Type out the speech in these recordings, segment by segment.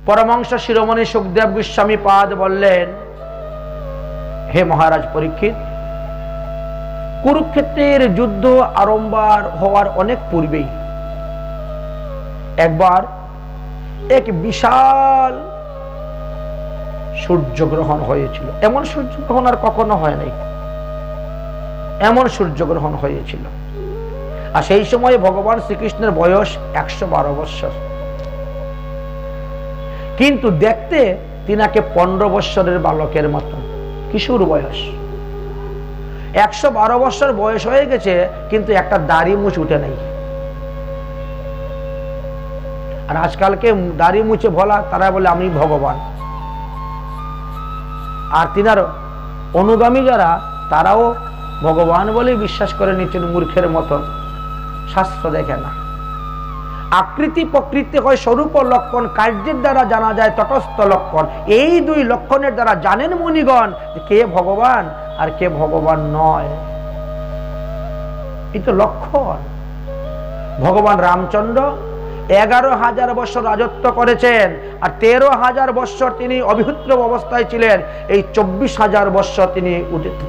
পরমহংস শিরোমণি সুখদেব গোস্বামী পাদ বললেন, হে মহারাজ পরীক্ষিত, কুরুক্ষেত্রের যুদ্ধ আরম্ভ হওয়ার অনেক পূর্বেই একবার এক বিশাল সূর্যগ্রহণ হয়েছিল। এমন সূর্যগ্রহণ আর কখনো হয় নাই, এমন সূর্যগ্রহণ হয়েছিল। আর সেই সময় ভগবান শ্রীকৃষ্ণের বয়স 112 বৎসর, কিন্তু দেখতে তিনাকে 15 বৎসরের বালকের মতো, কিশোর বয়স। 112 বৎসর বয়স হয়ে গেছে, কিন্তু একটা দাড়ি মুছ উঠে নাই। আর আজকালকে দাড়ি মুছে বলা, তারা বলে আমি ভগবান। আর তিনার অনুগামী যারা, তারাও ভগবান বলে বিশ্বাস করে নিচ্ছেন মূর্খের মতো, শাস্ত্র দেখে না। আকৃতি প্রকৃতি হয় স্বরূপ লক্ষণ, কার্যের দ্বারা জানা যায় তটস্থ লক্ষণ। এই দুই লক্ষণের দ্বারা জানেন মুনিগণ কে ভগবান আর কে ভগবান নয়। এই তো লক্ষণ। ভগবান রামচন্দ্র 11,000 বৎসর রাজত্ব করেছেন, আর 13,000 বৎসর তিনি অবিহুত্র অবস্থায় ছিলেন। এই 24,000 বৎসর তিনি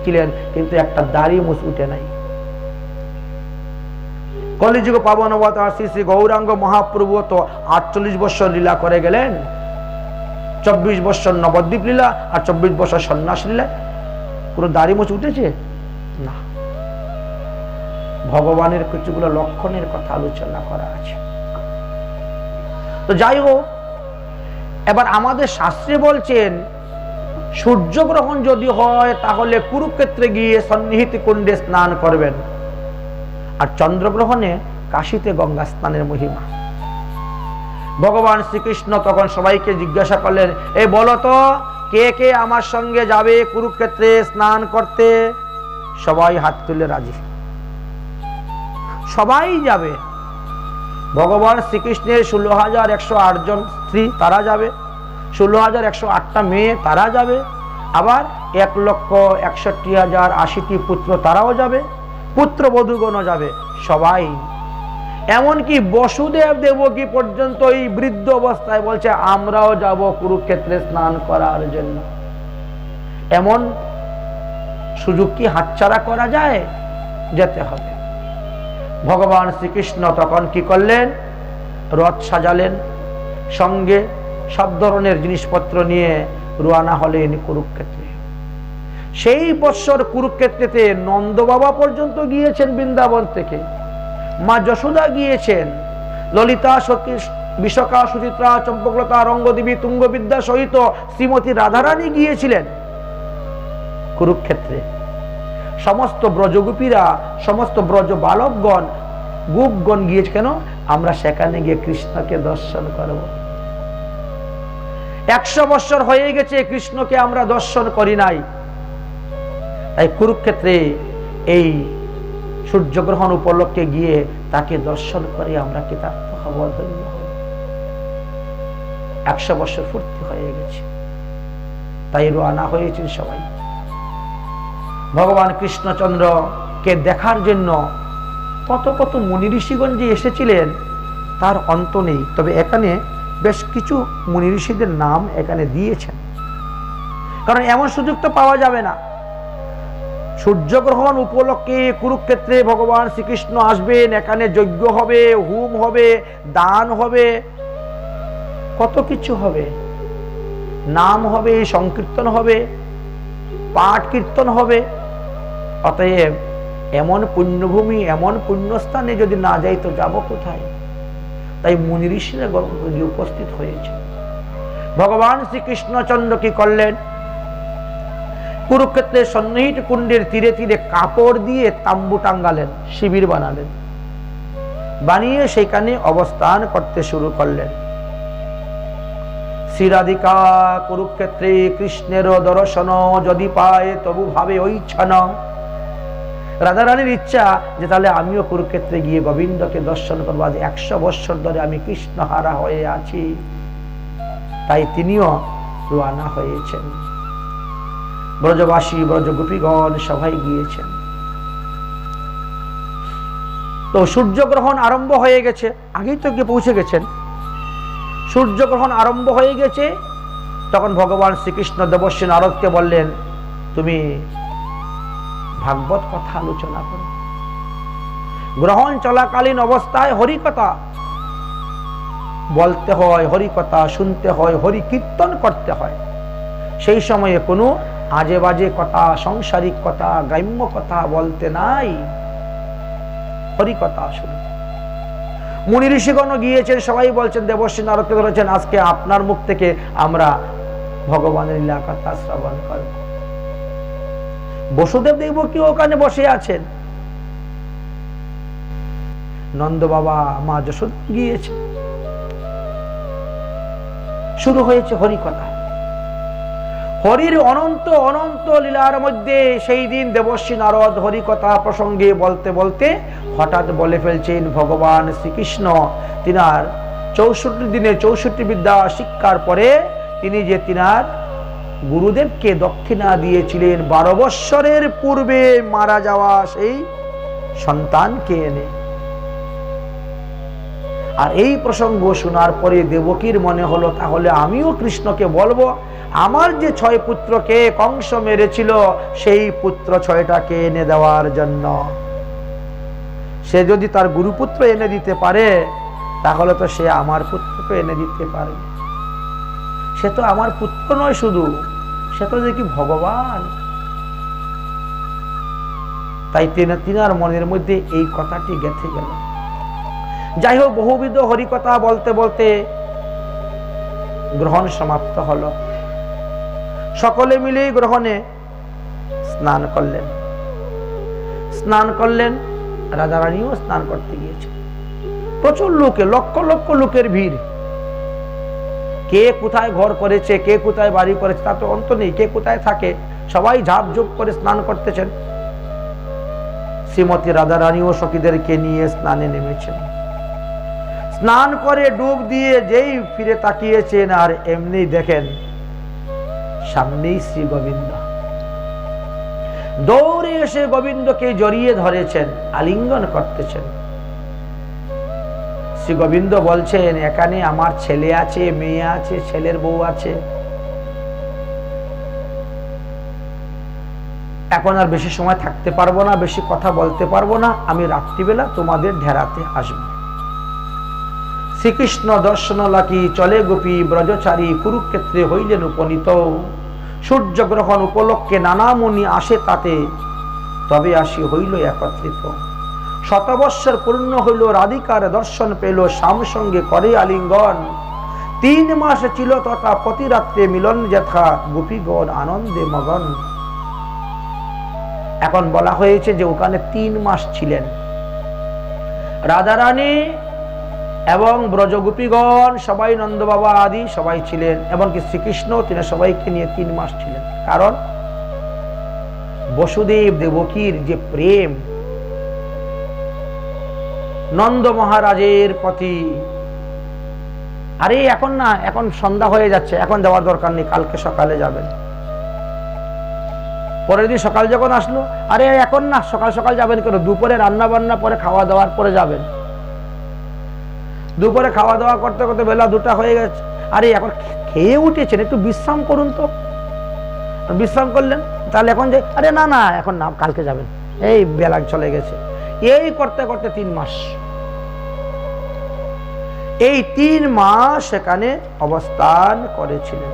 ছিলেন, কিন্তু একটা দাড়ি মুছ উঠে নাই। কলিযুগ পাবন অবতার শ্রী শ্রী গৌরাঙ্গ মহাপ্রভু তো 48 বৎসর লীলা করে গেলেন। 24 বৎসর নবদ্বীপ লীলা আর 24 বৎসর সন্ন্যাস লীলা। কোন দাড়ি মুছ উঠেছে না। ভগবানের কিছুগুলো লক্ষণের কথা আলোচনা করা আছে। তো যাই হোক, এবার আমাদের শাস্ত্রে বলছেন সূর্যগ্রহণ যদি হয় তাহলে কুরুক্ষেত্রে গিয়ে সন্নিহিত কুণ্ডে স্নান করবেন, আর চন্দ্রগ্রহণে কাশীতে গঙ্গা স্নানের মহিমা। ভগবান শ্রীকৃষ্ণ তখন সবাইকে জিজ্ঞাসা করলেন, এই বলো তো কে কে আমার সঙ্গে যাবে কুরুক্ষেত্রে স্নান করতে? সবাই হাত তুলে রাজি, সবাই যাবে। ভগবান শ্রীকৃষ্ণের 16,108 জন স্ত্রী, তারা যাবে। 16,108টা মেয়ে, তারা যাবে। আবার 1,61,080টি পুত্র, তারাও যাবে। পুত্রবধূগণ যাবে, সবাই। এমনকি বসুদেব দেবকী পর্যন্ত এই বৃদ্ধ অবস্থায় বলছে আমরাও যাব কুরুক্ষেত্রে স্নান করার জন্য। এমন সুযোগ কি হাতছাড়া করা যায়? যেতে হবে। ভগবান শ্রীকৃষ্ণ তখন কি করলেন? রথ সাজালেন, সঙ্গে সব ধরনের জিনিসপত্র নিয়ে রওনা হলেন কুরুক্ষেত্রে। সেই বৎসর কুরুক্ষেত্রেতে নন্দ বাবা পর্যন্ত গিয়েছেন বৃন্দাবন থেকে, মা যশোদা গিয়েছেন, ললিতা, সতী, বিশাখা, সুচিত্রা, চম্পকলতা, রঙ্গদেবী, তুঙ্গবিদ্যা সহিত শ্রীমতী রাধারানী গিয়েছিলেন কুরুক্ষেত্রে। সমস্ত ব্রজগোপীরা, সমস্ত ব্রজ বালকগণ, গোপগণ গিয়েছে। কেন? আমরা সেখানে গিয়ে কৃষ্ণকে দর্শন করব। 100 বৎসর হয়ে গেছে কৃষ্ণকে আমরা দর্শন করি নাই। তাই কুরুক্ষেত্রে এই সূর্যগ্রহণ উপলক্ষে গিয়ে তাকে দর্শন করে আমরা কৃতার্থ হব, ধন্য হব। 100 বৎসর পূর্তি হয়ে গেছে, তাই রওনা হয়েছেন সবাই। ভগবান কৃষ্ণচন্দ্রকে দেখার জন্য কত কত মুনি ঋষিগণ যে এসেছিলেন তার অন্ত নেই। তবে এখানে বেশ কিছু মুনি ঋষিদের নাম এখানে দিয়েছেন, কারণ এমন সুযোগ তো পাওয়া যাবে না। সূর্যগ্রহণ উপলক্ষে কুরুক্ষেত্রে ভগবান শ্রীকৃষ্ণ আসবেন, এখানে যজ্ঞ হবে, হোম হবে, দান হবে, কত কিছু হবে, নাম হবে, সংকীর্তন হবে, পাঠ কীর্তন হবে। অতএব এমন পুণ্যভূমি, এমন পুণ্যস্থানে যদি না যাই তো যাব কোথায়? তাই মুনি ঋষিরা উপস্থিত হয়েছে। ভগবান শ্রীকৃষ্ণচন্দ্র কি করলেন? কুরুক্ষেত্রের সন্নিহিত কুণ্ডের তীরে তীরে কাপড় দিয়ে তাম্বু টাঙ্গালেন, শিবির বানালেন, বানিয়ে সেখানে অবস্থান করতে শুরু করলেন। শ্রীরাধিকা কুরুক্ষেত্রে কৃষ্ণের দর্শন যদি পায় তবু ভাবে ঐচ্ছন। রাধারানীর ইচ্ছা যে তাহলে আমিও কুরুক্ষেত্রে গিয়ে গোবিন্দকে দর্শন করবো। আজ 100 বৎসর ধরে আমি কৃষ্ণহারা হয়ে আছি। তাই তিনিও রওনা হয়েছেন। ব্রজবাসী, ব্রজগোপীগণ সবাই গিয়েছেন। তো সূর্যগ্রহণ আরম্ভ হয়ে গেছে, আগেই তো গিয়ে পৌঁছে গেছেন। সূর্যগ্রহণ আরম্ভ হয়ে গেছে। তখন ভগবান শ্রীকৃষ্ণ দেবর্ষী নারদকে বললেন, তুমি ভাগবত কথা আলোচনা করো। গ্রহণ চলাকালীন অবস্থায় হরিকথা বলতে হয়, হরিকথা শুনতে হয়, হরি কীর্তন করতে হয়। সেই সময়ে কোনো আজে বাজে কথা, সংসারিক কথা, গ্রাম্য কথা বলতে নাই, হরিকথা শুনে। মুনি ঋষিগণ গিয়েছেন, সবাই বলছেন, দেবর্ষী নারদকে ধরেছেন, আজকে আপনার মুখ থেকে আমরা ভগবানের লীলা কথা শ্রবণ করব। বসুদেব দেবকী ওখানে বসে আছেন, নন্দ বাবা মা যশোদা গিয়েছে। শুরু হয়েছে হরিকথা। হরির অনন্ত অনন্ত লীলার মধ্যে সেই দিন দেবর্ষী নারদ হরিকথা প্রসঙ্গে বলতে বলতে হঠাৎ বলে ফেলছেন, ভগবান শ্রীকৃষ্ণ তিনার 64 দিনে 64 বিদ্যা শিক্ষার পরে তিনি যে তিনার গুরুদেবকে দক্ষিণা দিয়েছিলেন 12 বৎসরের পূর্বে মারা যাওয়া সেই সন্তানকে এনে। আর এই প্রসঙ্গ শোনার পরে দেবকীর মনে হলো, তাহলে আমিও কৃষ্ণকে বলবো, আমার যে 6 পুত্রকে কংস মেরেছিল সেই পুত্র 6টাকে এনে দেওয়ার জন্য। সে যদি তার গুরুপুত্র এনে দিতে পারে, তাহলে তো সে আমার পুত্রকে এনে দিতে পারে। সে তো আমার পুত্র নয় শুধু, সে তো দেখি ভগবান। তাই তিনার মনের মধ্যে এই কথাটি গেঁথে গেল। যাই হোক, বহুবিধ হরিকথা বলতে বলতে গ্রহণ সমাপ্ত হলো। সকলে মিলে গ্রহণে স্নান করলেন। স্নান করলেন, রাধারানীও স্নান করতে গিয়েছে। প্রচুর লোকে, লক্ষ লক্ষ লোকের ভিড়। কে কোথায় ঘর করেছে, কে কোথায় বাড়ি করেছে, তা তো অন্ত নেই। কে কোথায় থাকে, সবাই ঝাঁপঝুপ করে স্নান করতেছেন। শ্রীমতী রাধারানীও সখীদেরকে নিয়ে স্নানে নেমেছেন। স্নান করে ডুব দিয়ে যেই ফিরে তাকিয়েছেন, আর এমনি দেখেন সামনেই শ্রী গোবিন্দ। দৌড়ে এসে গোবিন্দকে জড়িয়ে ধরেছেন, আলিঙ্গন করতেছেন। শ্রী গোবিন্দ বলছেন, এখানে আমার ছেলে আছে, মেয়ে আছে, ছেলের বউ আছে। এখন আর বেশি সময় থাকতে পারবো না, বেশি কথা বলতে পারবো না, আমি রাত্রিবেলা তোমাদের ঢেরাতে আসবো। শ্রীকৃষ্ণ দর্শন লাকি চলে গোপী ব্রজচারী, কুরুক্ষেত্রে হইলেন উপনীত। সূর্যগ্রহণ উপলক্ষে নানা মুনি আসে তাতে, তবে আসি হইল একত্রিত। 100 বৎসর পূর্ণ হইল, রাধিকার দর্শন পেল, শ্যাম সঙ্গে করে আলিঙ্গন। 3 মাস ছিল তথা, প্রতি রাত্রে মিলন যথা, গোপীগণ আনন্দে মগন। এখন বলা হয়েছে যে ওখানে 3 মাস ছিলেন রাধারানী এবং ব্রজগোপীগণ, সবাই নন্দ বাবা আদি সবাই ছিলেন, এমনকি শ্রীকৃষ্ণ তিনি সবাইকে নিয়ে 3 মাস ছিলেন। কারণ বসুদেব দেবকীর যে প্রেম নন্দ মহারাজের প্রতি, আরে এখন না, এখন সন্ধ্যা হয়ে যাচ্ছে, এখন দেওয়ার দরকার নেই, কালকে সকালে যাবেন। পরের দিন সকাল যখন আসলো, আরে এখন না, সকাল সকাল যাবেন কেন, দুপুরে রান্না বান্না পরে খাওয়া দাওয়ার পরে যাবেন। দুপুরে খাওয়া দাওয়া করতে করতে বেলা 2টা হয়ে গেছে, আরে এখন খেয়ে উঠেছেন, একটু বিশ্রাম করুন তো। বিশ্রাম করলেন, তাহলে এখন যে, আরে না না এখন না, কালকে যাবেন, এই বেলা চলে গেছে। এই করতে করতে 3 মাস, এই 3 মাস সেখানে অবস্থান করেছিলেন।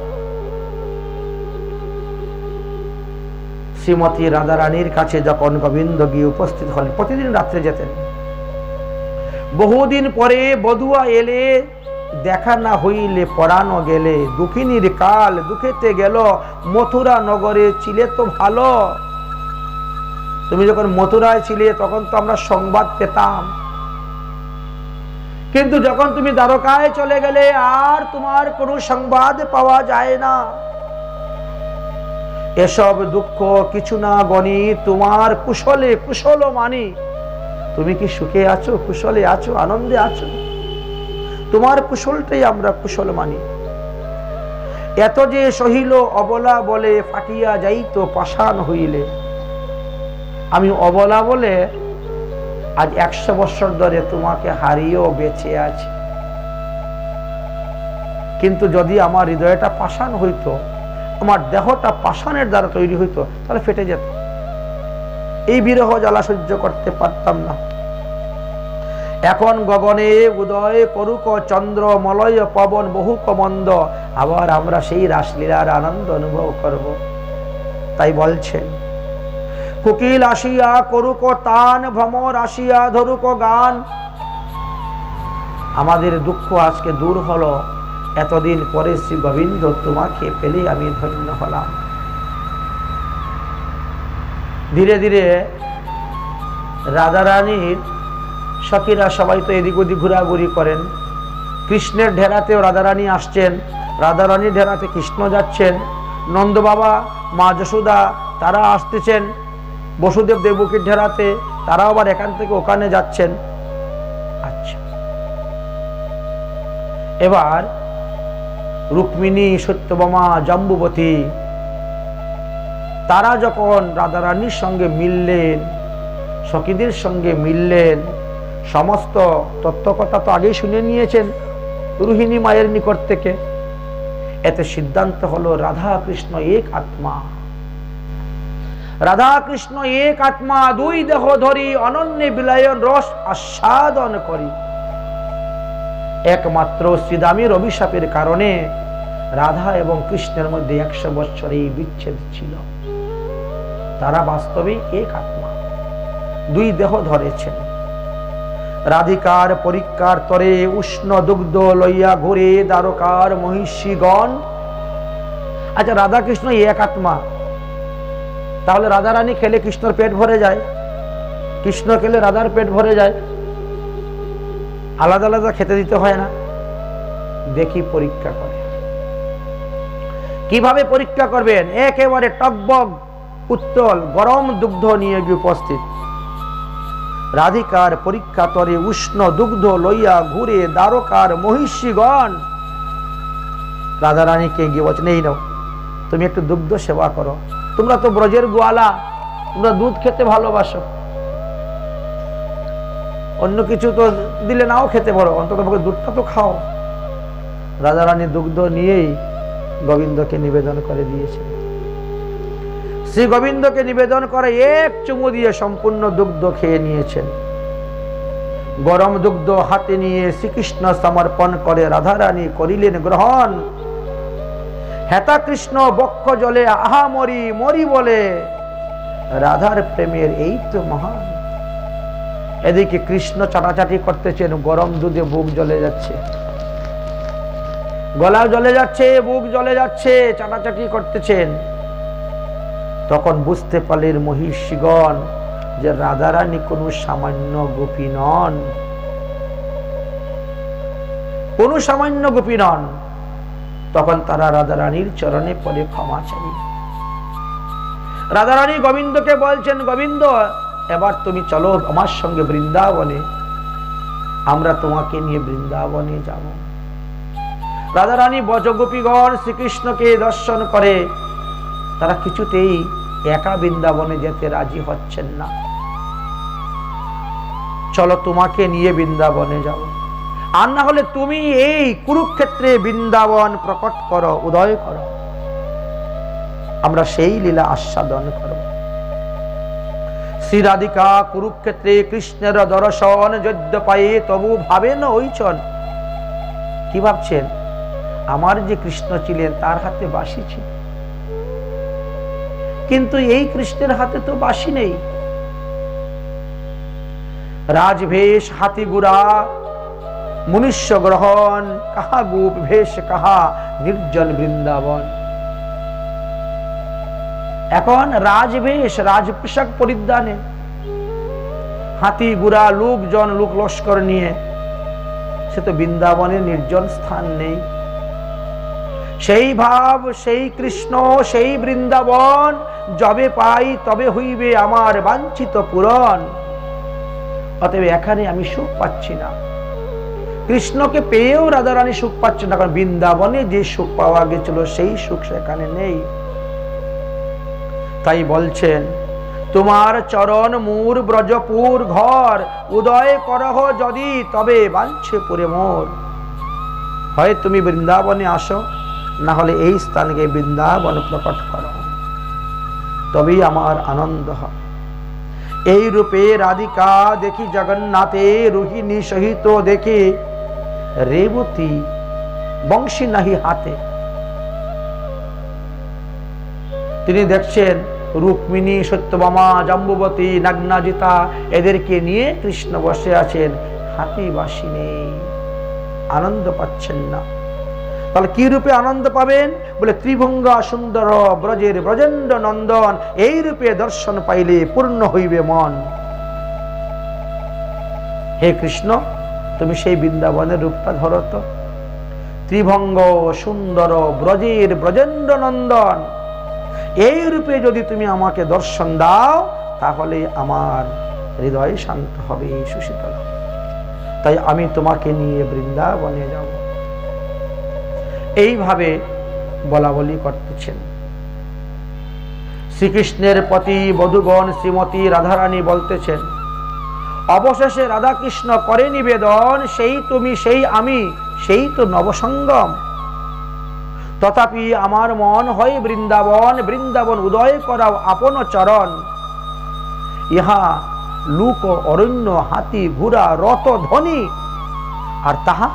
শ্রীমতী রাধারানীর কাছে যখন গোবিন্দ গিয়ে উপস্থিত হলেন, প্রতিদিন রাত্রে যেতেন। বহুদিন পরে বধুয়া এলে, দেখা না হইলে পরানো গেলে, দুঃখিনীর কাল দুঃখেতে গেল, মথুরা নগরে ছিলে তো ভালো। তুমি যখন মথুরায় ছিলে তখন তো আমরা সংবাদ পেতাম, কিন্তু যখন তুমি দ্বারকায় চলে গেলে আর তোমার কোনো সংবাদ পাওয়া যায় না। এসব দুঃখ কিছু না গণি, তোমার কুশলে কুশল মানি। তুমি কি সুখে আছো, কুশলে আছো, আনন্দে আছো? তোমার কুশলটাই আমরা কুশল মানি। এত যে সহিল অবলা বলে, ফাটিয়া যাইত পাষাণ হইলে। আমি অবলা বলে আজ 100 বৎসর ধরে তোমাকে হারিয়েও বেঁচে আছি। কিন্তু যদি আমার হৃদয়টা পাষাণ হইতো, আমার দেহটা পাষাণের দ্বারা তৈরি হইতো, তাহলে ফেটে যেত। এই বিরহ জ্বালা সহ্য করতে পারতাম না। এখন গগনে উদয় করুক চন্দ্র, মলয় পবন বহুক মন্দ, আবার আমরা সেই রাসলীলার আনন্দ অনুভব করব। তাই বলছেন, কোকিল আসিয়া করুক তান, ভ্রমর আসিয়া ধরুক গান। আমাদের দুঃখ আজকে দূর হলো, এতদিন পরে শ্রী গোবিন্দ তোমাকে পেলে আমি ধন্য হলাম। ধীরে ধীরে রাধারানীর সখীরা সবাই তো এদিক ওদিক ঘোরাঘুরি করেন। কৃষ্ণের ঢেরাতেও রাধারানী আসছেন, রাধারানীর ঢেরাতে কৃষ্ণ যাচ্ছেন। নন্দ বাবা, মা যশোদা তারা আসতেছেন বসুদেব দেবকীর ঢেরাতে, তারা আবার এখান থেকে ওখানে যাচ্ছেন। আচ্ছা, এবার রুক্মিণী, সত্যভামা, জাম্বুবতী তারা যখন রাধারানীর সঙ্গে মিললেন, সখীদের সঙ্গে মিললেন, সমস্ত তত্ত্বকথা তো আগেই শুনে নিয়েছেন রোহিণী মায়ের নিকট থেকে। এতে সিদ্ধান্ত হলো রাধা কৃষ্ণ এক আত্মা, রাধা কৃষ্ণ এক আত্মা, দুই দেহ ধরি অনন্য বিলায়ন রস আস্বাদন করি। একমাত্র শ্রীদামের অভিশাপের কারণে রাধা এবং কৃষ্ণের মধ্যে 100 বছর এই বিচ্ছেদ ছিল। তারা বাস্তবে এক আত্মা, দুই দেহ ধরেছেন। রাধিকার পরীক্ষার তরে উষ্ণ দুগ্ধ লইয়া ঘুরে দ্বারকার মহিষীগণ। আচ্ছা, রাধা কৃষ্ণ এক আত্মা, তাহলে রাধা রানী খেলে কৃষ্ণর পেট ভরে যায়, কৃষ্ণ খেলে রাধার পেট ভরে যায়, আলাদা আলাদা খেতে দিতে হয় না। দেখি পরীক্ষা করে। কিভাবে পরীক্ষা করবেন? একেবারে টকবক উত্তল গরম দুগ্ধ নিয়ে গিয়ে উপস্থিত। রাধিকার পরীক্ষা তরে উষ্ণ দুগ্ধ লইয়া ঘুরে দ্বারকার মহিষীগণ। রাধারানীকে গিয়ে বলছেন, এই নাও, তুমি একটু দুগ্ধ সেবা করো, তোমরা তো ব্রজের গোয়ালা, তোমরা দুধ খেতে ভালোবাসো, অন্য কিছু তো দিলে নাও খেতে পারো, অন্তত দুধটা তো খাও। রাধারানী দুগ্ধ নিয়েই গোবিন্দকে নিবেদন করে দিয়েছে। শ্রী গোবিন্দকে নিবেদন করে এক চুমু দিয়ে সম্পূর্ণ দুগ্ধ খেয়ে নিয়েছেন। গরম দুগ্ধ হাতে নিয়ে শ্রীকৃষ্ণ সমর্পণ করে রাধারানী করিলেন গ্রহণ। হেতা কৃষ্ণ বক্ষ জলে আহা মরি মরি বলে, রাধার প্রেমের এই তো মহান। এদিকে কৃষ্ণ চাটাচাটি করতেছেন, গরম দুধে বুক জ্বলে যাচ্ছে, গলা জ্বলে যাচ্ছে, বুক জ্বলে যাচ্ছে, চাটাচাটি করতেছেন। তখন বুঝতে পারলেন মহিষীগণ যে রাধারানী কোনো সামান্য গোপী নন, কোনো সামান্য গোপী নন। তখন তারা রাধারানীর চরণে পড়ে ক্ষমা চাই। রাধারানী গোবিন্দকে বলছেন, গোবিন্দ এবার তুমি চলো আমার সঙ্গে বৃন্দাবনে, আমরা তোমাকে নিয়ে বৃন্দাবনে যাব। রাধারানী ব্রজগোপীগণ শ্রীকৃষ্ণকে দর্শন করে, তারা কিছুতেই একা বৃন্দাবনে যেতে রাজি হচ্ছেন না। চলো তোমাকে নিয়ে বৃন্দাবনে যাব, আর না হলে তুমি এই কুরুক্ষেত্রে বৃন্দাবন প্রকট করো, উদয় করো, আমরা সেই লীলা আস্বাদন করব। শ্রী রাধিকা কুরুক্ষেত্রে কৃষ্ণের দর্শন যদ্য পায়ে তবু ভাবেন ওইচন। কি ভাবছেন? আমার যে কৃষ্ণ ছিলেন তার হাতে বাঁশি ছিল, কিন্তু এই কৃষ্ণের হাতে তো বাঁশি নেই। রাজভেষ হাতি গুড়া মনুষ্য গ্রহণ, কাহা গোপ ভেষ কাহা নির্জন বৃন্দাবন। এখন রাজবেশ, রাজপোশাক পরিধানে হাতি গুড়া লোকজন, লোক লস্কর নিয়ে, সে তো বৃন্দাবনের নির্জন স্থান নেই। সেই ভাব, সেই কৃষ্ণ, সেই বৃন্দাবন যবে পাই তবে হইবে আমার বাঞ্ছিত পূরণ। অতএব এখানে আমি সুখ পাচ্ছি না, কৃষ্ণকে পেয়েও রাধারানী সুখ পাচ্ছে না, কারণ বৃন্দাবনে যে সুখ পাওয়া গেছিল সেই সুখ সেখানে নেই। তাই বলছেন, তোমার চরণ মূর ব্রজপুর ঘর, উদয় করহ যদি তবে বাঞ্ছে পুরে মোর। হয় তুমি বৃন্দাবনে আসো, না হলে এই স্থানকে বৃন্দাবন প্রকট করো, তবেই আমার আনন্দ হয়। এই রূপে রাধিকা দেখি জগন্নাথে, রোহিণী সহিত দেখে রেবতী, বংশী নাহি হাতে। তিনি দেখছেন রুক্মিণী, সত্যভামা, জাম্বুবতী, নাগনাজিতা, এদেরকে নিয়ে কৃষ্ণ বসে আছেন, হাতি বাসি নেই, আনন্দ পাচ্ছেন না। তাহলে কি রূপে আনন্দ পাবেন? বলে ত্রিভঙ্গা সুন্দর ব্রজের ব্রজেন্দ্র নন্দন, এই রূপে দর্শন পাইলে পূর্ণ হইবে মন। হে কৃষ্ণ, তুমি সেই বৃন্দাবনের রূপটা ধরো তো। ত্রিভঙ্গ সুন্দর ব্রজের ব্রজেন্দ্র নন্দন, এই রূপে যদি তুমি আমাকে দর্শন দাও, তাহলে আমার হৃদয় শান্ত হবে, সুশীতল হবে। তাই আমি তোমাকে নিয়ে বৃন্দাবনে যাব। এইভাবে বলা বলি করতেছেন। শ্রীকৃষ্ণের প্রতি বধূগণ শ্রীমতী রাধারানী বলতেছেন, অবশেষে রাধাকৃষ্ণ করে নিবেদন, সেই তুমি সেই আমি, সেই তো নবসঙ্গম। তথাপি আমার মন হয় বৃন্দাবন, বৃন্দাবন উদয় করাও আপন চরণ। ইহা লুক অরণ্য, হাতি ঘোড়া রথ ধ্বনি, আর তাহা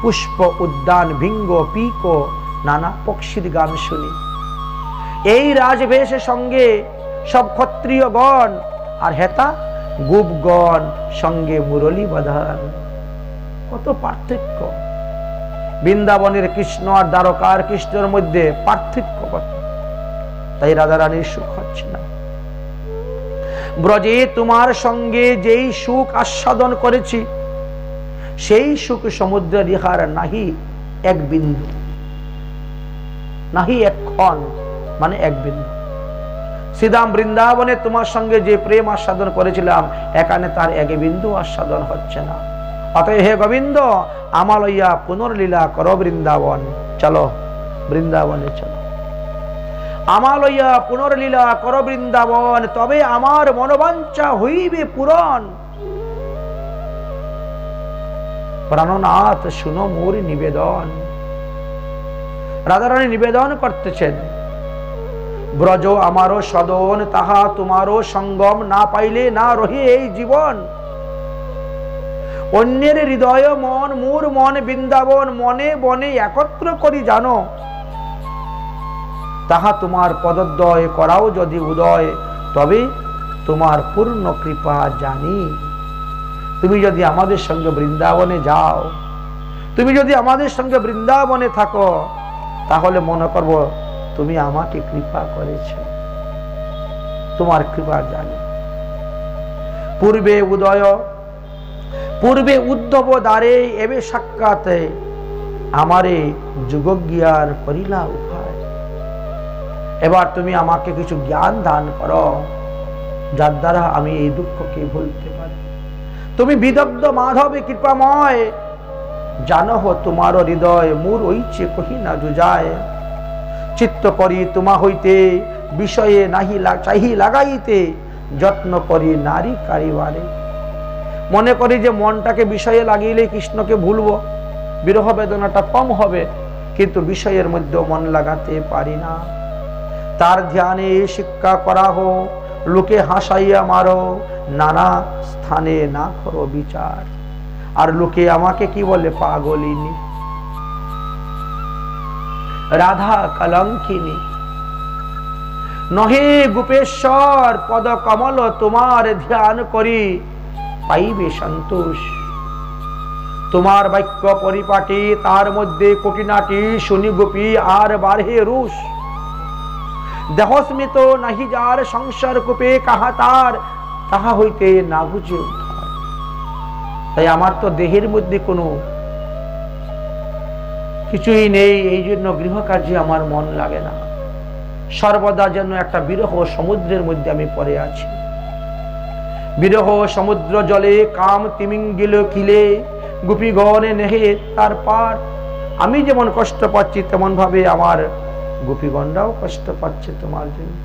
পুষ্প উদ্যান, ভিঙ্গ পিক, নানা পক্ষীর গান শুনি। এই রাজবেশের সঙ্গে সব ক্ষত্রিয়গণ, আর হেতা গোপগণ সঙ্গে মুরলী বাঁধান। কত পার্থক্য! বৃন্দাবনের কৃষ্ণ আর দ্বারকার কৃষ্ণের মধ্যে পার্থক্য কত! তাই রাধারানীর সুখ হচ্ছে না। ব্রজে তোমার সঙ্গে যেই সুখ আস্বাদন করেছি, সেই সুখ সমুদ্রের ইহার নাহি এক বিন্দু, নাহি এক ক্ষণ, মানে এক বিন্দু। শ্রীধাম বৃন্দাবনে তোমার সঙ্গে যে প্রেম আস্বাদন করেছিলাম, এখানে তার এক বিন্দু আস্বাদন হচ্ছে না। অতএব হে গোবিন্দ, আমার লইয়া পুনর্লীলা করো বৃন্দাবন। চলো বৃন্দাবনে চলো, আমার লইয়া পুনর্লীলা করো বৃন্দাবন, তবে আমার মনোবাঞ্ছা হইবে পূরণ। প্রাণনাথ শুনো মোর নিবেদন। রাধারানী নিবেদন করতেছেন, ব্রজ আমারও সদন, তাহা তোমারও সঙ্গম, না পাইলে না রহি এই জীবন। অন্যের হৃদয় মন মোর মন বৃন্দাবন, মনে বনে একত্র করি জানো। তাহা তোমার পদদ্বয় করাও যদি উদয়, তবে তোমার পূর্ণ কৃপা জানি। তুমি যদি আমাদের সঙ্গে বৃন্দাবনে যাও, তুমি যদি আমাদের সঙ্গে বৃন্দাবনে থাকো, তাহলে মনে করব তুমি আমাকে কৃপা করেছ, তোমার কৃপা জানি। পূর্বে উদয়, পূর্বে উদ্ধব দ্বারে, এবে সাক্ষাতে আমারে যুগজ্ঞার করিলা উপায়। এবার তুমি আমাকে কিছু জ্ঞান দান করো, যার দ্বারা আমি এই দুঃখকে ভুলতে পারি। তুমি বিদগ্ধ মাধবে কৃপাময়, জানো তোমার হৃদয় মোর ঐচে কহি না জুজায়। চিত্ত করি তোমা হইতে, বিষয়ে নাহি চাহি লাগাইতে, যত্ন করি নারী কারিবারে। মনে করি যে মনটাকে বিষয়ে লাগিলে কৃষ্ণকে ভুলবো, বিরহ বেদনাটা কম হবে, কিন্তু বিষয়ের মধ্যে মন লাগাতে পারি না। তার ধ্যানে শিক্ষা করা হো, লোকে হাসাইয়া মারো, নানা স্থানে না করো বিচার। আর লোকে আমাকে কি বলে? পাগলিনী, রাধা কলঙ্কিনী। নহে গোপেশ্বর পদ কমল, তোমার ধ্যান করি পাইবে সন্তোষ। তোমার বাক্য পরিপাটি, তার মধ্যে কোটিনাটি, শুনি গোপী আর বাড়ে রুষ। দেহস্মিত নাহি যার সংসার কূপে, কাহা তার তাহা হইতে না বুঝে উদ্ধার। তাই আমার তো দেহের মধ্যে কোনো কিছুই নেই, এই জন্য গৃহকার্যে আমার মন লাগে না। সর্বদা যেন একটা বিরহ সমুদ্রের মধ্যে আমি পড়ে আছি। বিরহ সমুদ্র জলে কাম তিমিঙ্গিল কিলে, গোপীগণে নেহে তার পার। আমি যেমন কষ্ট পাচ্ছি, তেমন ভাবে আমার গোপীগণরাও কষ্ট পাচ্ছে তোমার জন্য।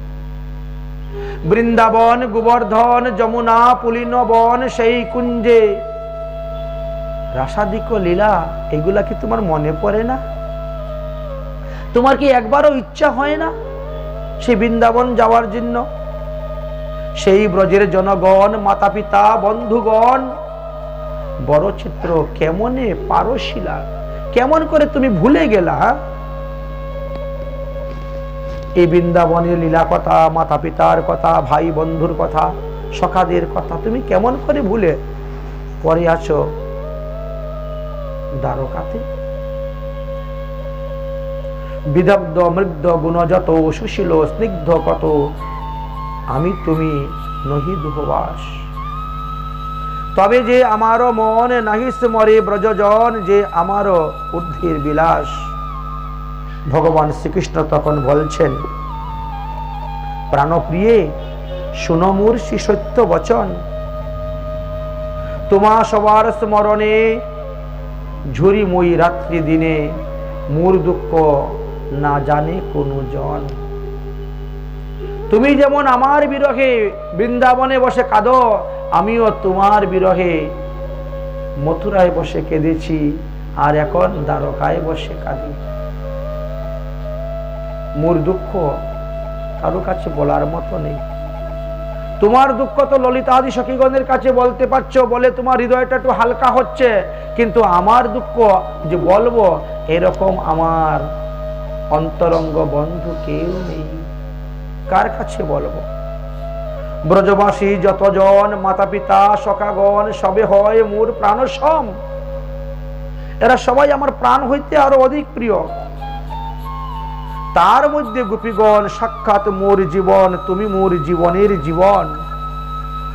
বৃন্দাবন গোবর্ধন যমুনা পুলিন বন, সেই কুঞ্জে রাসাদিক লীলা এগুলা কি তোমার মনে পড়ে না? তোমার কি একবারও ইচ্ছা হয় না সেই বৃন্দাবন যাওয়ার জন্য? সেই ব্রজের জনগণ, মাতা পিতা, বন্ধুগণ, বড় চিত্র কেমনে পারশিলা, কেমন করে তুমি ভুলে গেলা? এই বৃন্দাবনের লীলা কথা, মাতা পিতার কথা, ভাই বন্ধুর কথা, সখাদের কথা তুমি কেমন করে ভুলে পড়ে আছো দ্বারকাতে? বিদগ্ধ মৃগ্ধ গুণযত সুশীল স্নিগ্ধ কত, আমি তুমি নহি দুহবাস। তবে যে আমারও মন নাহি স্মরে ব্রজজন, যে আমারও ঊর্ধ্বের বিলাস। ভগবান শ্রীকৃষ্ণ তখন বলছেন, প্রাণপ্রিয়ে শুনো মোর শ্রী সত্য বচন, তোমা সবার স্মরণে ঝুরি মই রাত্রি দিনে, মোর দুঃখ না জানে কোনো জন। তুমি যেমন আমার বিরহে বৃন্দাবনে বসে কাঁদো, আমিও তোমার বিরহে মথুরায় বসে কেঁদেছি, আর এখন দ্বারকায় বসে কাঁদি। মোর দুঃখ কারো কাছে বলার মতো নেই। তোমার দুঃখ তো ললিতাদি সখীগণের কাছে বলতে পারছো, বলে তোমার হৃদয়টা একটু হালকা হচ্ছে, কিন্তু আমার দুঃখ যে বলবো এরকম আমার অন্তরঙ্গ বন্ধু কেউ নেই। কার কাছে বলবো? ব্রজবাসী যতজন, মাতা পিতা সখাগণ, সবে হয় মোর প্রাণ সম। এরা সবাই আমার প্রাণ হইতে আরো অধিক প্রিয়। তার মধ্যে গোপীগণ সাক্ষাৎ মোর জীবন, তুমি মোর জীবনের জীবন।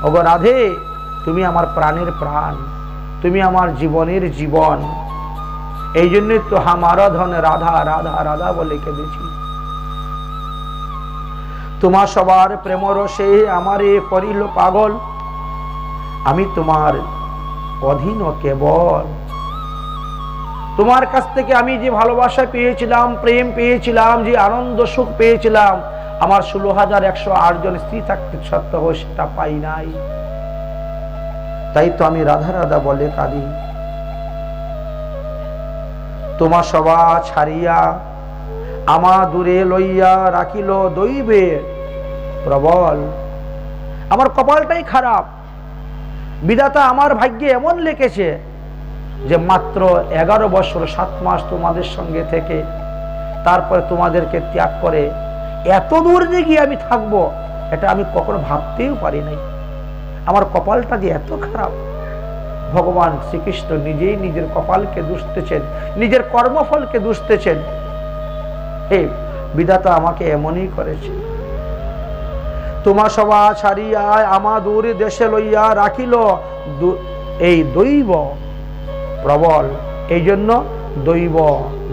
ওগো রাধে, তুমি আমার প্রাণের প্রাণ, তুমি আমার জীবনের জীবন। এই জন্যই তো হামারা ধন রাধা রাধা রাধা বলে কেঁদেছি। তোমার সবার প্রেম রসে আমারে করিল পাগল, আমি তোমার অধীন কেবল। তোমার কাছ থেকে আমি যে ভালোবাসা পেয়েছিলাম, প্রেম পেয়েছিলাম, যে আনন্দ সুখ পেয়েছিলাম, আমার 16,108 জন স্ত্রী থাকতে সত্ত্বেও সেটা পাই নাই। তাই তো আমি রাধা রাধা বলে কাঁদি। তোমার সভা ছাড়িয়া আমা দূরে লইয়া রাখিল দৈবে প্রবল। আমার কপালটাই খারাপ, বিধাতা আমার ভাগ্যে এমন লিখেছে যে মাত্র 11 বছর 7 মাস তোমাদের সঙ্গে থেকে তারপরে তোমাদেরকে ত্যাগ করে এত দূর যে গিয়ে আমি থাকবো, এটা আমি কখনো ভাবতেও পারি নাই। আমার কপালটা যে এত খারাপ। ভগবান শ্রীকৃষ্ণ নিজেই নিজের কপালকে দুষতেছেন, নিজের কর্মফলকে দুষতেছেন। হে বিধাতা আমাকে এমনই করেছে। তোমার সভা ছাড়িয়া আমা দূর দেশে লইয়া রাখিল এই দৈব প্রবল। এই জন্য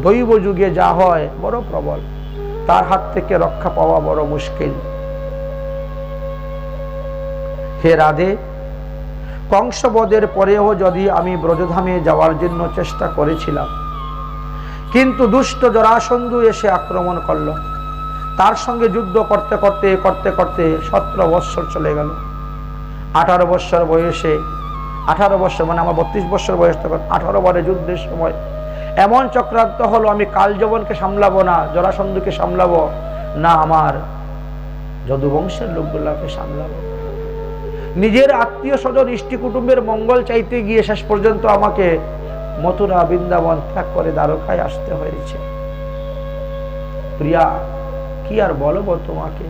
দৈব যুগে যা হয় বড় প্রবল, তার হাত থেকে রক্ষা পাওয়া বড় মুশকিল। হে রাধে, কংসবধের পরেও যদি আমি ব্রজধামে যাওয়ার জন্য চেষ্টা করেছিলাম, কিন্তু দুষ্ট জরাসন্ধু এসে আক্রমণ করল। তার সঙ্গে যুদ্ধ করতে করতে করতে করতে 17 বৎসর চলে গেল। 18 বৎসর বয়সে, 18 বৎসর মানে আমার 32 বৎসর বয়স, তখন 18 বারে যুদ্ধের সময় এমন চক্রান্ত হলো, আমি কালযবনকে সামলাবো না, জরাসন্ধুকে সামলাবো না, আমার যদুবংশের লোকগুলাকে সামলাবো। নিজের আত্মীয় স্বজন ইষ্টি কুটুম্বের মঙ্গল চাইতে গিয়ে শেষ পর্যন্ত আমাকে মথুরা বৃন্দাবন ত্যাগ করে দ্বারকায় আসতে হয়েছে। প্রিয়া, কি আর বলবো তোমাকে?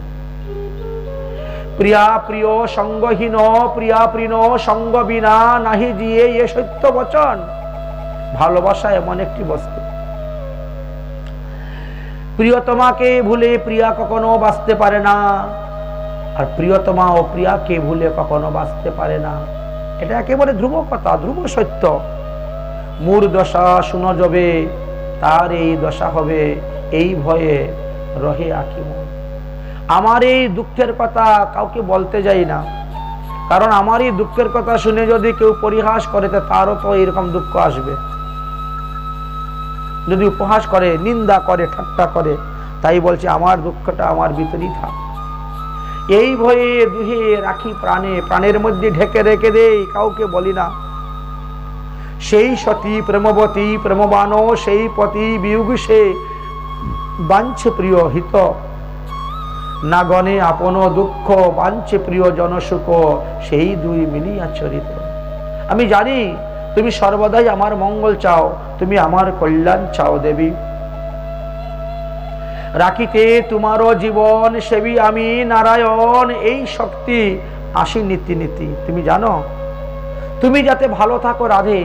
প্রিয়া প্রিয় সঙ্গহীন, প্রিয়া প্রিয় সঙ্গ বিনা নাহি জিয়ে এ সত্য বচন। ভালোবাসা এমন একটি বস্তু, প্রিয়তমাকে ভুলে প্রিয়া কখনো বাঁচতে পারে না, আর প্রিয়তমা ও প্রিয়াকে ভুলে কখনো বাঁচতে পারে না। এটা একেবারে ধ্রুব কথা, ধ্রুব সত্য। মোর দশা শুনো যাবে, তার এই দশা হবে, এই ভয়ে রহে আঁকি মন। আমার এই দুঃখের কথা কাউকে বলতে যাই না, কারণ আমার এই দুঃখের কথা শুনে যদি কেউ পরিহাস করে, তারও তো এরকম দুঃখ আসবে। যদি উপহাস করে, নিন্দা করে, ঠাট্টা করে, তাই বলছে আমার দুঃখটা আমার ভিতরেই থাক। এই ভয়ে দুহে রাখি প্রাণে, প্রাণের মধ্যে ঢেকে রেখে দেই, কাউকে বলি না। সেই সতী প্রেমবতী প্রেমবান সেই পতি বিয়োগ সে বাঞ্ছে প্রিয় হিত না গণে আপন দুঃখ বাঞ্ছে প্রিয় জনসুখ সেই দুই মিলিয়া চরিত। আমি জানি তুমি সর্বদাই আমার মঙ্গল চাও, তুমি আমার কল্যাণ চাও দেবী। রাখিতে তোমারও জীবন সেবী আমি নারায়ণ, এই শক্তি আসি নীতি নীতি। তুমি জানো তুমি যাতে ভালো থাকো রাধে,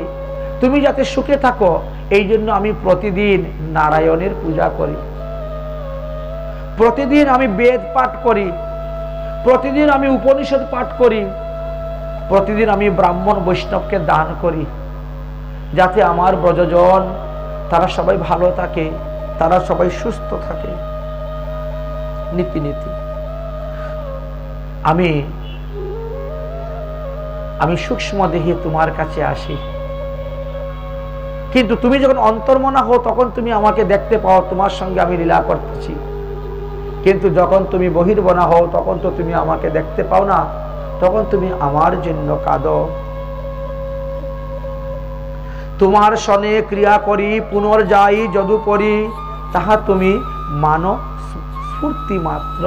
তুমি যাতে সুখে থাকো, এই জন্য আমি প্রতিদিন নারায়ণের পূজা করি, প্রতিদিন আমি বেদ পাঠ করি, প্রতিদিন আমি উপনিষদ পাঠ করি, প্রতিদিন আমি ব্রাহ্মণ বৈষ্ণবকে দান করি, যাতে আমার ব্রজজন তারা সবাই ভালো থাকে, তারা সবাই সুস্থ থাকে। নীতি নীতি আমি সূক্ষ্ম দেহে তোমার কাছে আসি, কিন্তু তুমি যখন অন্তর্মনা হও তখন তুমি আমাকে দেখতে পাও, তোমার সঙ্গে আমি লীলা করতেছি। কিন্তু যখন তুমি বহির্মনা হও তখন তো তুমি আমাকে দেখতে পাও না, তখন তুমি আমার জন্য কাঁদো। তোমার সনে ক্রিয়া করি পুনর্যাই যদুপরি, তাহা তুমি মানো স্ফূর্তি মাত্র।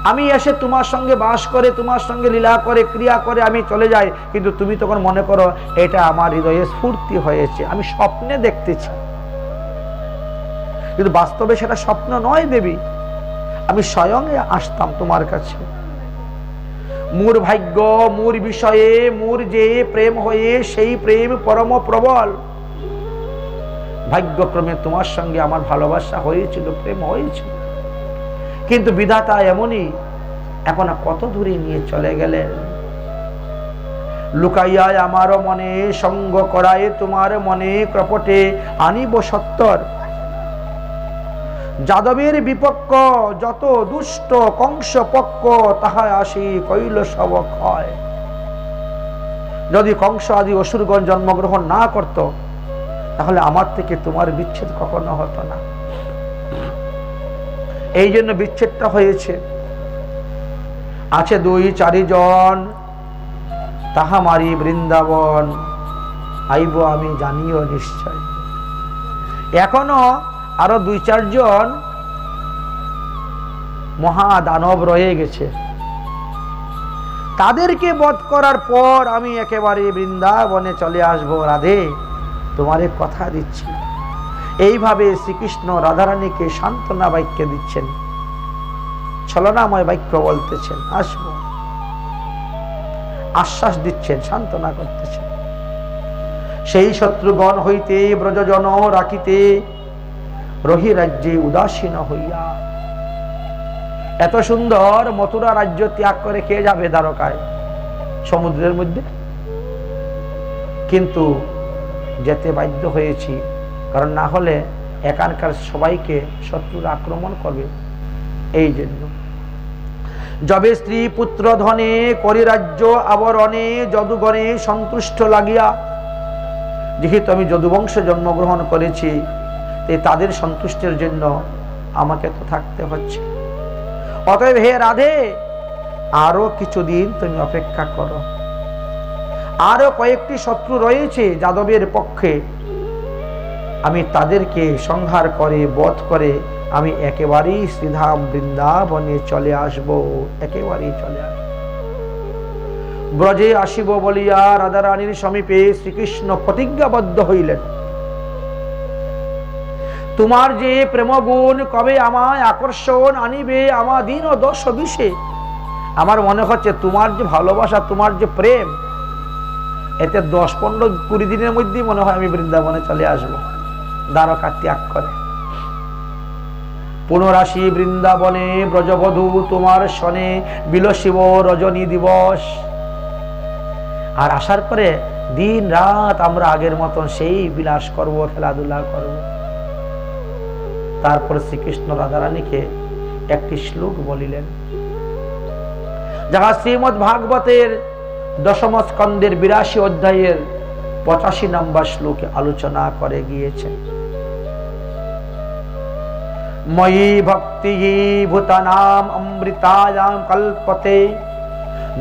আমি এসে তোমার সঙ্গে বাস করে, তোমার সঙ্গে লীলা করে, ক্রিয়া করে আমি চলে যাই, কিন্তু তুমি তখন মনে করো এটা আমার হৃদয়ে স্ফূর্তি হয়েছে, আমি স্বপ্নে দেখতেছি। কিন্তু বাস্তবে সেটা স্বপ্ন নয় দেবী, আমি স্বয়ং আসতাম তোমার কাছে। মোর ভাগ্য মোর বিষয়ে মোর যে প্রেম হয়ে সেই প্রেম পরম প্রবল। ভাগ্যক্রমে তোমার সঙ্গে আমার ভালোবাসা হয়েছিল, প্রেম হয়েছিল, কিন্তু বিধাতা এমনই এখন কত দূরে নিয়ে চলে গেলেন। লুকাইয়া আমার মনে সঙ্গ করায় তোমার মনে কপটে আনিব সত্তর। যাদবের বিপক্ষ যত দুষ্ট কংস পক্ষ, তাহা আসি কইল সব ক্ষয়। যদি কংস আদি অসুরগণ জন্মগ্রহণ না করত, তাহলে আমার থেকে তোমার বিচ্ছেদ কখনো হতো না। এই জন্য বিচ্ছেদটা হয়েছে। আছে 2-4 জন, তাহা মারি বৃন্দাবন, আইব আমি জানিও নিশ্চয়। এখনো আরো 2-4 জন মহাদানব রয়ে গেছে, তাদেরকে বধ করার পর আমি একেবারে বৃন্দাবনে চলে আসবো রাধে, তোমারে কথা দিচ্ছি। এইভাবে শ্রীকৃষ্ণ রাধারানীকে সান্ত্বনা বাক্য দিচ্ছেন, ছলনাময় বাক্য বলতেছেন, আসবো, আশ্বাস দিচ্ছেন, সান্ত্বনা করতেছেন। সেই শত্রুগণ হইতে ব্রজজন রাখিতে রহি রাজ্যে উদাসীন হইয়া। এত সুন্দর মথুরা রাজ্য ত্যাগ করে কে যাবে দ্বারকায়, সমুদ্রের মধ্যে? কিন্তু যেতে বাধ্য হয়েছি, কারণ না হলে এখানকার সবাইকে শত্রুরা আক্রমণ করবে। এই জন্য যবে স্ত্রী পুত্র ধনে করি রাজ্য আবরণে যদুগণে সন্তুষ্ট লাগিয়া। যেহেতু আমি যদুবংশে জন্মগ্রহণ করেছি, তাদের সন্তুষ্টের জন্য আমাকে তো থাকতে হচ্ছে। অতএব হে রাধে, আরো কিছুদিন তুমি অপেক্ষা করো। আরো কয়েকটি শত্রু রয়েছে যাদবের পক্ষে, আমি তাদেরকে সংহার করে বধ করে আমি একেবারেই শ্রীধাম বৃন্দাবনে চলে আসব, একেবারেই চলে আসব। ব্রজে আসিব বলিয়া রাধারানীর সমীপে শ্রীকৃষ্ণ প্রতিজ্ঞাবদ্ধ হইলেন। তোমার যে প্রেমগুণ কবে আমায় আকর্ষণ আনিবে আমাদিন ও 10-20। আমার মনে হচ্ছে তোমার যে ভালোবাসা, তোমার যে প্রেম, এতে 10-15-20 দিনের মধ্যেই মনে হয় আমি বৃন্দাবনে চলে আসবো, দ্বারকা ত্যাগ করে। পুনরাসি বৃন্দাবনে ব্রজবধূ তোমার সনে বিলসিব রজনী দিবস। আর আসার পরে দিন রাত আমরা আগের মতন সেই বিলাস করব, খেলাধুলা করব। তারপর শ্রীকৃষ্ণ রাধারানীকে একটি শ্লোক বলিলেন, যাহা শ্রীমদ্ ভাগবতের 10ম স্কন্ধের 82 অধ্যায়ের 85 নম্বর শ্লোকে আলোচনা করে গিয়েছে। ময়ি ভক্তি ভূতানাম অমৃতায়াম কল্পতে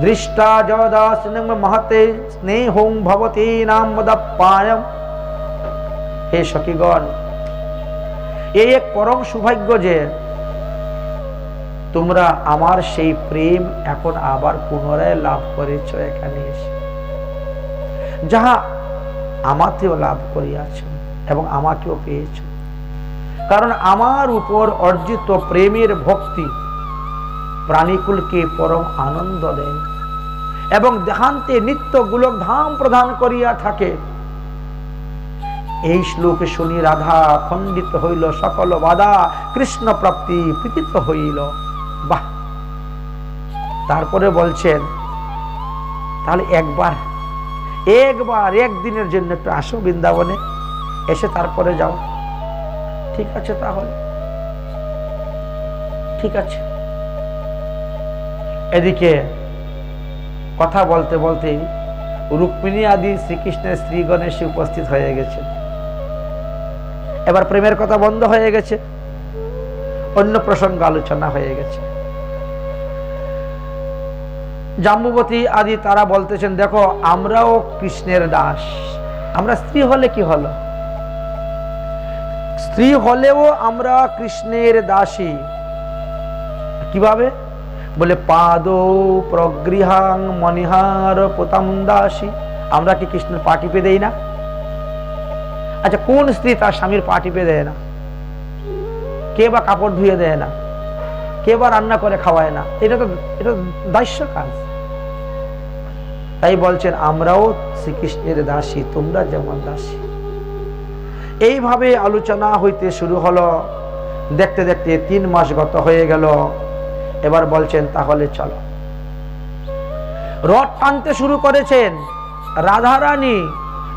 দৃষ্টা জদাসিনং মহতে স্নেহং ভবতি নাম মদপ্পায়ম। হে সখীগণ, এই এক পরম সৌভাগ্য যে তোমরা আমার সেই প্রেম এখন আবার পুনরায় লাভ করেছ এখানে এসে, যাহা আমাকেও লাভ করিয়াছ এবং আমাকেও পেয়েছ। কারণ আমার উপর অর্জিত প্রেমের ভক্তি প্রাণীকুলকে পরম আনন্দ দেয় এবং দেহান্তে নিত্য গোলক ধাম প্রদান করিয়া থাকে। এই শ্লোকে শুনি রাধা খণ্ডিত হইল সকল বাধা, কৃষ্ণ প্রাপ্তি প্রীতিত হইল। বাহ! তারপরে বলছেন তাহলে একবার একদিনের জন্য একটু আসো বৃন্দাবনে, এসে তারপরে যাও। ঠিক আছে, তাহলে ঠিক আছে। এদিকে কথা বলতে বলতে রুক্মিণী আদি শ্রীকৃষ্ণের স্ত্রীগণ এসে উপস্থিত হয়ে গেছে। এবার প্রেমের কথা বন্ধ হয়ে গেছে, অন্য প্রসঙ্গ আলোচনা হয়ে গেছে। জাম্বুবতী আদি তারা বলতেছেন, দেখো আমরাও কৃষ্ণের দাস, আমরা স্ত্রী হলে কি হলো, স্ত্রী হলেও আমরা কৃষ্ণের দাসী। কিভাবে বলে, পাদ প্রগৃহাং মনিহার পোতাম দাসী। আমরা কি কৃষ্ণের পা টিপে দেই না? আচ্ছা, কোন স্ত্রী তার স্বামীর পা টিপে দেয় না? কে বা কাপড় ধুয়ে দেয় না? কে বা রান্না করে খাওয়ায় না? এটা দাস্য কাজ। তাই বলছেন আমরাও শ্রীকৃষ্ণের দাসী, তোমরা যেমন দাসী। এইভাবে আলোচনা হইতে শুরু হলো। দেখতে দেখতে 3 মাস গত হয়ে গেল। এবার বলছেন তাহলে চলো। রথ টানতে শুরু করেছেন রাধারানী,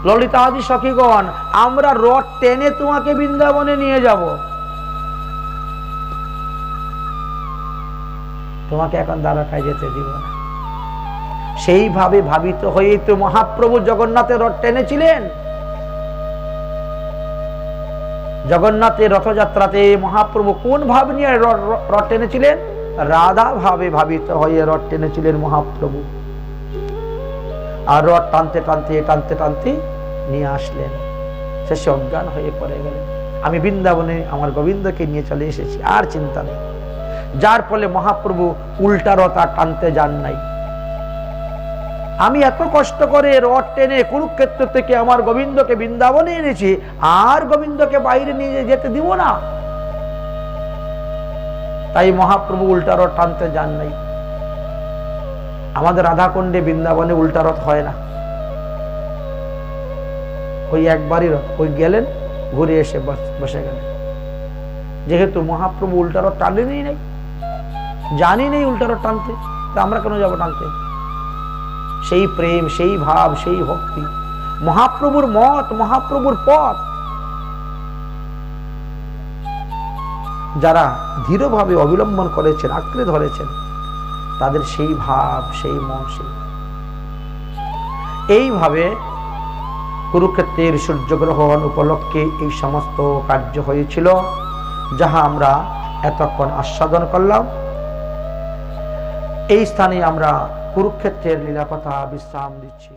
ললিতা আদি সখীগণ, আমরা রথ টেনে তোমাকে বৃন্দাবনে নিয়ে যাব। তোমাকে এখন দ্বারকায় যেতে দিব না। সেইভাবে ভাবিত হয়েই তো মহাপ্রভু জগন্নাথের রথ টেনেছিলেন। জগন্নাথের রথযাত্রাতে মহাপ্রভু কোন ভাব নিয়ে রথ টেনেছিলেন? রাধা ভাবে ভাবিত হয়ে রথ টেনেছিলেন মহাপ্রভু। আর রথ টানতে টানতে টানতে টানতে নিয়ে আসলেন। শেষে অজ্ঞান হয়ে পড়ে গেলেন। আমি বৃন্দাবনে আমার গোবিন্দকে নিয়ে চলে এসেছি, আর চিন্তা নেই। যার ফলে মহাপ্রভু উল্টা রথ আর টানতে যান নাই। আমি এত কষ্ট করে রথ টেনে কুরুক্ষেত্র থেকে আমার গোবিন্দকে বৃন্দাবনে এনেছি, আর গোবিন্দকে বাইরে নিয়ে যেতে দিব না। তাই মহাপ্রভু উল্টা রথ টানতে যান নাই। আমাদের রাধাকুণ্ডে বৃন্দাবনে উল্টা রথ হয় না। ওই একবারই রথ, ওই গেলেন ঘুরে এসে বসে গেলেন। যেহেতু মহাপ্রভু উল্টা রথ টানেনই নাই, জানি নেই উল্টা রথ টানতে, তা আমরা কেন যাবো টানতে? সেই প্রেম, সেই ভাব, সেই ভক্তি মহাপ্রভুর মত, মহাপ্রভুর পথ। যারা ধীরভাবে অবলম্বন করেছেন, আঁকড়ে ধরেছেন, তাদের সেই ভাব, সেই মন, সেই এইভাবে কুরুক্ষেত্রের সূর্যগ্রহণ উপলক্ষে এই সমস্ত কার্য হয়েছিল, যাহা আমরা এতক্ষণ আস্বাদন করলাম। এই স্থানে আমরা কুরুক্ষেত্রের লীলা কথা বিশ্রাম দিচ্ছি।